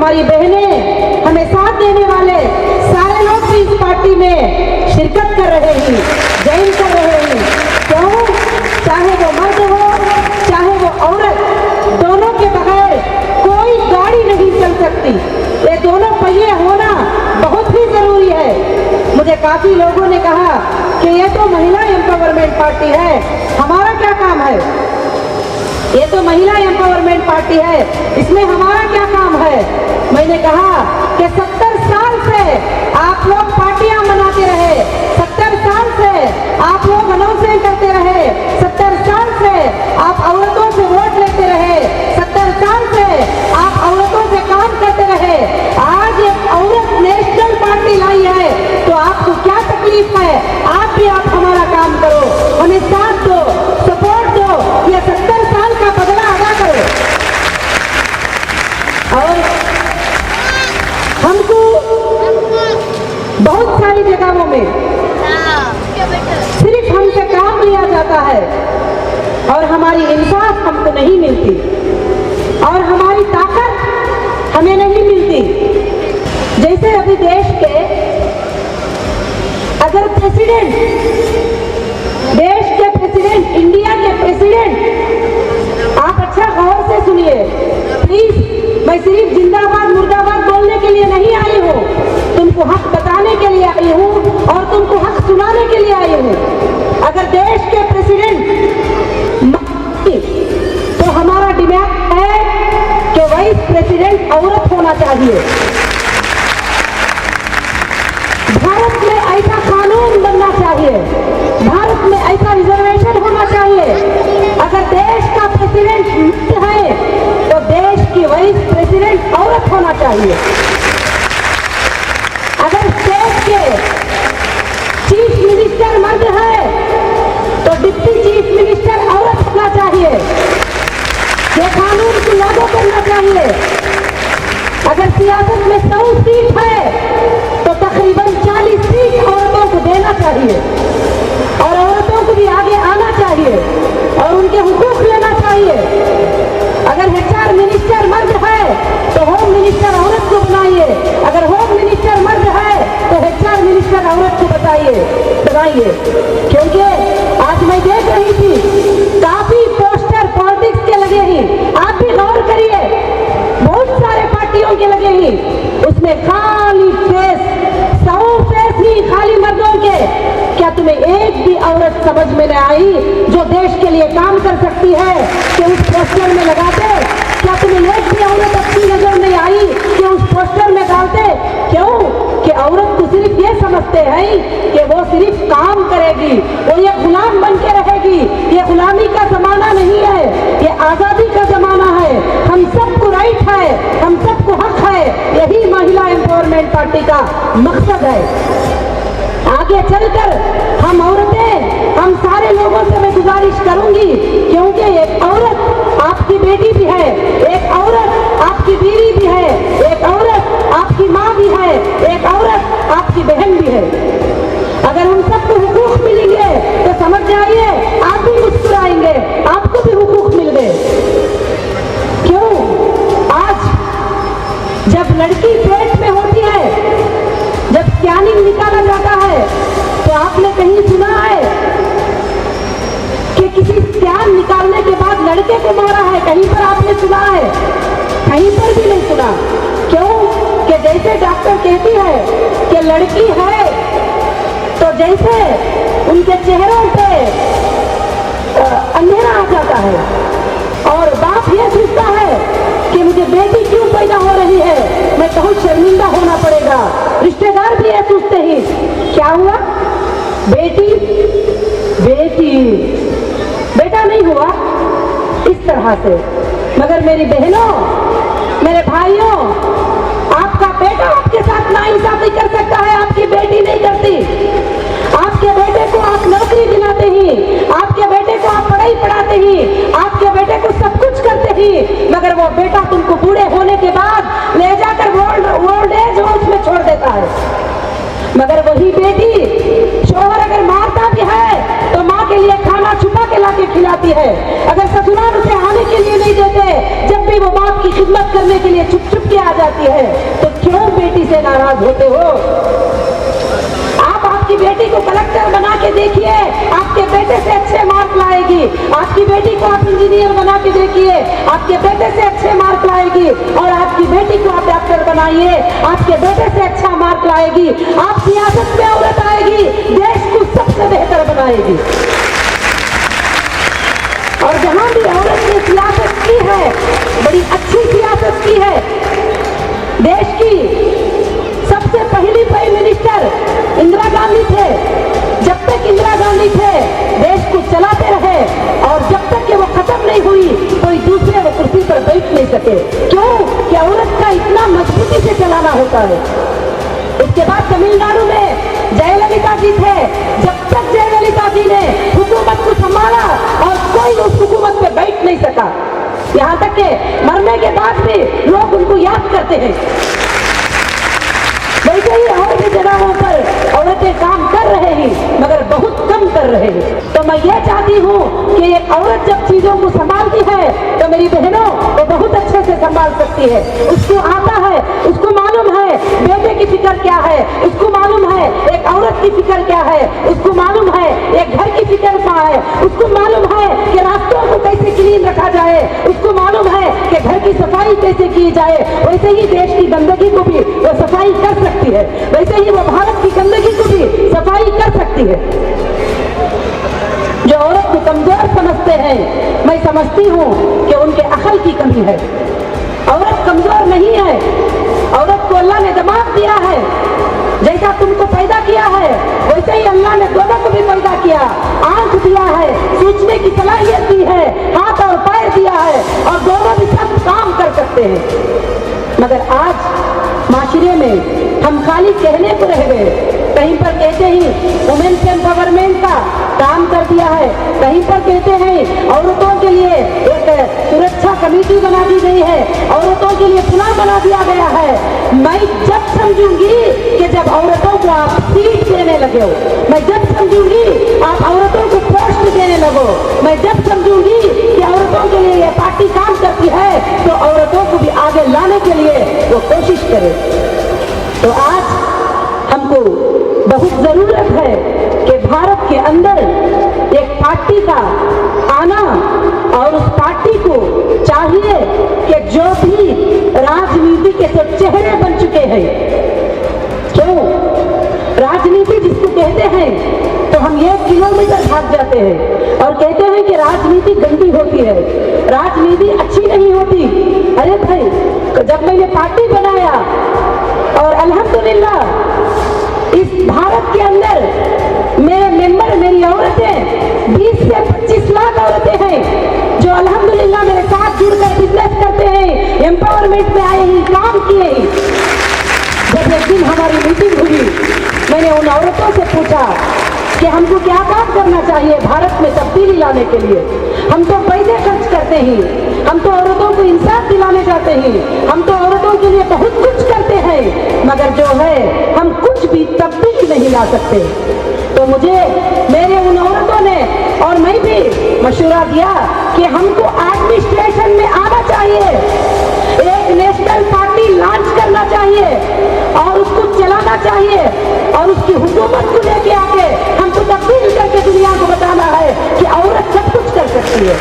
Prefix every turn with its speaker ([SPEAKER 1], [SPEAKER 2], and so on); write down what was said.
[SPEAKER 1] हमारी बहनें, हमें साथ देने वाले सारे लोग भी इस पार्टी में शिरकत कर रहे हैं, ज्वाइन कर रहे हैं। क्यों? चाहे वो मर्द हो चाहे वो औरत, दोनों के बगैर कोई गाड़ी नहीं चल सकती। ये दोनों पहिए होना बहुत ही जरूरी है। मुझे काफी लोगों ने कहा कि ये तो महिला एम्पावरमेंट पार्टी है, हमारा क्या काम है? ये तो महिला एम्पावरमेंट पार्टी है, इसमें हमारा क्या काम है? मैंने कहा कि 70 साल से आप लोग पार्टियां मनाते रहे, 70 साल से आप लोग अनाउंसमेंट करते रहे, 70 साल से आप औरतों से वोट लेते रहे, 70 साल से आप औरतों से काम करते रहे। आज एक औरत नेशनल पार्टी लाई है तो आपको क्या तकलीफ है? आप भी आप हमारा काम करो, हमें साथ दो, सपोर्ट दो, ये 70 साल का बदला अदा करो। और हमको बहुत सारी जगहों में सिर्फ हमसे काम लिया जाता है और हमारी इंसाफ हमको नहीं मिलती और हमारी ताकत हमें नहीं मिलती। जैसे अभी देश के अगर प्रेसिडेंट, देश के प्रेसिडेंट, इंडिया के प्रेसिडेंट, आप अच्छा गौर से सुनिए प्लीज, मैं सिर्फ जिंदाबाद मुर्दाबाद बोलने के लिए नहीं आई हूँ, तुमको हक बताने के लिए आई हूँ और तुमको हक सुनाने के लिए आई हूँ। अगर देश के प्रेसिडेंट तो हमारा डिमांड है कि वाइस प्रेसिडेंट औरत होना चाहिए। भारत में ऐसा कानून बनना चाहिए, भारत में ऐसा रिजर्वेशन होना चाहिए। अगर देश का प्रेसिडेंट है तो देश की वाइस प्रेसिडेंट औरत होना चाहिए। अगर स्टेट के चीफ मिनिस्टर मर्द है तो डिप्टी चीफ मिनिस्टर औरत होना चाहिए। ये कानून को लागू करना चाहिए। अगर सियासत में 100 सीट है तो तकरीबन 40 सीट औरतों को देना चाहिए और औरतों को भी आगे आना चाहिए और उनके हुकूक लेना चाहिए। अगर HR मिनिस्टर मर्द है तो होम मिनिस्टर औरत को बनाइए, अगर होम मिनिस्टर मर्द है तो HR मिनिस्टर औरत को बनाइए। क्योंकि आज मैं देख रही थी काफी पोस्टर पॉलिटिक्स के लगे हैं, आप भी गौर करिए, बहुत सारे पार्टियों के लगे हैं, उसमें खाली फेस, 100 फेस ही खाली मर्दों के। क्या तुम्हें एक भी औरत समझ में न आई जो देश के लिए काम कर सकती है कि उस पोस्टर में लगाते? क्या तुम्हें एक भी औरत अच्छी नजर नहीं आई कि उस पोस्टर में डालते? क्यों? कि औरत को सिर्फ ये समझते हैं कि वो सिर्फ काम करेगी, वो ये गुलाम बन के रहेगी। ये गुलामी का जमाना नहीं है, ये आजादी का जमाना है। हम सबको राइट है, हम सबको हक है। यही महिला एम्पावरमेंट पार्टी का मकसद है। आगे चलकर हम औरतें, हम सारे लोगों से मैं गुजारिश करूंगी, क्योंकि एक औरत आपकी बेटी भी है, एक औरत आपकी बीवी भी है, एक औरत आपकी माँ भी है, एक औरत आपकी बहन भी है। अगर हम सबको हुकूक मिलेंगे तो समझ जाइए आप भी मुस्कुराएंगे, आपको भी हुकूक मिल गए। क्यों? आज जब लड़की पेट में होती है, जब स्कैनिंग निकाला जाता है तो आपने कहीं सुना है कि किसी स्कैन निकालने के बाद लड़के को मारा है? कहीं पर आपने सुना है? कहीं पर भी नहीं सुना। क्यों? कि जैसे डॉक्टर कहती है कि लड़की है तो जैसे उनके चेहरों पे अंधेरा आ जाता है और बाप ये सोचता है कि मुझे बेटी क्यों पैदा हो रही है, मैं बहुत शर्मिंदा होना पड़ेगा। रिश्तेदार भी ये सोचते ही, क्या हुआ? बेटी बेटा नहीं हुआ, इस तरह से। मगर मेरी बहनों, मेरे भाइयों, आपका बेटा आपके साथ नाइंसाफी कर सकता है, आपकी बेटी नहीं करती। आपके बेटे को आप नौकरी दिलाते ही, आपके बेटे को आप पढ़ाई पढ़ाते ही, आपके बेटे को सब कुछ करते ही, मगर वो बेटा तुमको बूढ़े होने के बाद ले जाकर ओल्ड एज होम में छोड़ देता है। मगर वही बेटी, शोहर अगर मारता भी है तो माँ के लिए खाना छुपा के लाके खिलाती है। अगर ससुराल उसे आने के लिए नहीं देते, जब भी वो बाप की खिदमत करने के लिए छुप छुप के आ जाती जाती है तो क्यों बेटी से नाराज होते हो? आप आपकी बेटी को कलेक्टर बना के देखिए, आपके बेटे से अच्छे मार्क लाएगी। आपकी बेटी को आप इंजीनियर बना के देखिए, आपके बेटे से अच्छे मार्क लाएगी। और आपकी बेटी को आप डॉक्टर बनाइए, आपके बेटे से अच्छा मार्क लाएगी। आप सियासत में औरत आएगी, देश को सबसे बेहतर बनाएगी। और जहां भी औरत ने सियासत की है, बड़ी अच्छी सियासत की है। देश की सबसे पहली प्राइम मिनिस्टर इंदिरा गांधी थे। जब तक इंदिरा गांधी थे देश को चलाते रहे, और जब तक कि वो खत्म नहीं हुई कोई दूसरे वो कुर्सी पर बैठ नहीं सके। क्यों? कि औरत का इतना मजबूती से चलाना होता है। उसके बाद तमिलनाडु में जयललिता जी थे। जब तक जयललिता जी ने हुकूमत को संभाला और कोई उस हुकूमत पे बैठ नहीं सका। यहाँ तक के मरने के बाद भी लोग उनको याद करते हैं। वैसे ही और भी जगहों पर औरतें काम कर रहे हैं, मगर बहुत कम कर रहे हैं। तो मैं ये चाहती हूँ कि एक औरत जब चीजों को संभालती है तो मेरी बहनों वो बहुत अच्छे से संभाल सकती है। उसको आता है, उसको मालूम है बेटे की फिक्र क्या है, उसको मालूम है एक औरत की फिक्र क्या है, उसको मालूम है एक घर की फिक्र क्या है, उसको मालूम है कि रास्तों को कैसे क्लीन रखा जाए, उसको मालूम है कि घर की सफाई कैसे की जाए। वैसे ही देश की गंदगी को भी वो सफाई कर सकती है, वैसे ही वो भारत की गंदगी को भी सफाई कर सकती है। जो औरत को कमजोर समझते हैं, मैं समझती हूँ कि उनके अकल की कमी है। औरत कमजोर नहीं है। औरत को अल्लाह ने दिमाग दिया है। जैसा तुमको पैदा किया है वैसे ही अल्लाह ने दोनों को भी पैदा किया। आंख दिया है, सोचने की सलाहियत दी है, हाथ और पैर दिया है, और दोनों भी सब काम कर सकते हैं। मगर आज माशरे में हम खाली कहने को रह गए। कहीं पर कहते हैं वुमेन्स एम्पावरमेंट का काम कर दिया है, कहीं पर कहते हैं औरतों के लिए एक सुरक्षा कमेटी बना दी गई है, औरतों के लिए पुनः बना दिया गया है। मैं जब समझूंगी कि जब औरतों को आप सीट देने लगे हो, मैं जब समझूंगी आप औरतों को पोस्ट देने लगो, मैं जब समझूंगी कि औरतों के लिए ये पार्टी काम करती है, तो औरतों को भी आगे लाने के लिए वो कोशिश करे। तो आज हमको बहुत जरूरत है कि भारत के अंदर एक पार्टी का आना, और उस पार्टी को चाहिए कि जो भी राजनीति के जो चेहरे बन चुके हैं, क्यों राजनीति जिसको कहते हैं तो हम 1 किलोमीटर भाग जाते हैं और कहते हैं कि राजनीति गंदी होती है, राजनीति अच्छी नहीं होती। अरे भाई, जब मैंने पार्टी बनाया और अल्हम्दुलिल्लाह इस भारत के अंदर मेरे मेंबर, मेरी औरतें 20 से 25 लाख औरतें हैं जो अल्हम्दुलिल्लाह मेरे साथ जुड़कर बिजनेस करते हैं, एम्पावरमेंट में आए हैं, काम किए हैं। जब एक दिन हमारी मीटिंग हुई, मैंने उन औरतों से पूछा कि हमको क्या काम करना चाहिए भारत में तब्दीली लाने के लिए। हम तो पैसे खर्च करते हैं, हम तो औरतों को इंसाफ दिलाने जाते हैं, हम तो औरतों के लिए बहुत कुछ करते हैं, मगर जो है हम कुछ भी तब्दीली नहीं ला सकते। तो मुझे मेरे उन औरतों ने और मैं भी मशवरा दिया कि हमको एडमिनिस्ट्रेशन में आना चाहिए, एक नेशनल पार्टी लॉन्च करना चाहिए और उसको चलाना चाहिए, और उसकी हुकूमत को लेके आके हमको तब्दील करके दुनिया को बताना है कि औरत सब कुछ कर सकती है।